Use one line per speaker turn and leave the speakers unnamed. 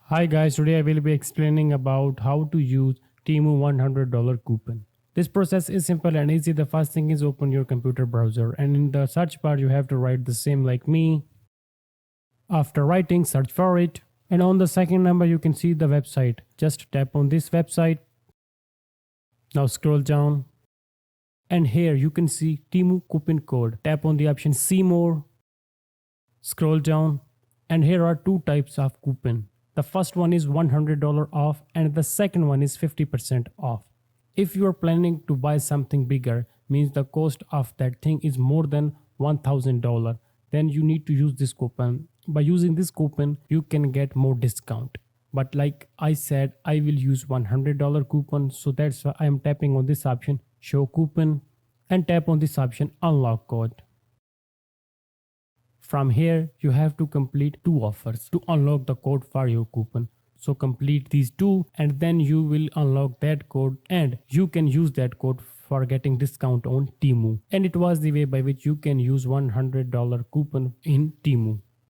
Hi guys, today I will be explaining about how to use Temu $100 coupon. This process is simple and easy. The first thing is open your computer browser and in the search bar you have to write the same like me. After writing, search for it and on the second number you can see the website. Just tap on this website. Now scroll down and here you can see Temu coupon code. Tap on the option see more. Scroll down and here are two types of coupon. The first one is $100 off and the second one is 50% off. If you are planning to buy something bigger, means the cost of that thing is more than $1,000, then you need to use this coupon. By using this coupon, you can get more discount. But like I said, I will use $100 coupon, so that's why I am tapping on this option show coupon and tap on this option unlock code. From here, you have to complete two offers to unlock the code for your coupon. So complete these two and then you will unlock that code and you can use that code for getting discount on Temu. And it was the way by which you can use $100 coupon in Temu.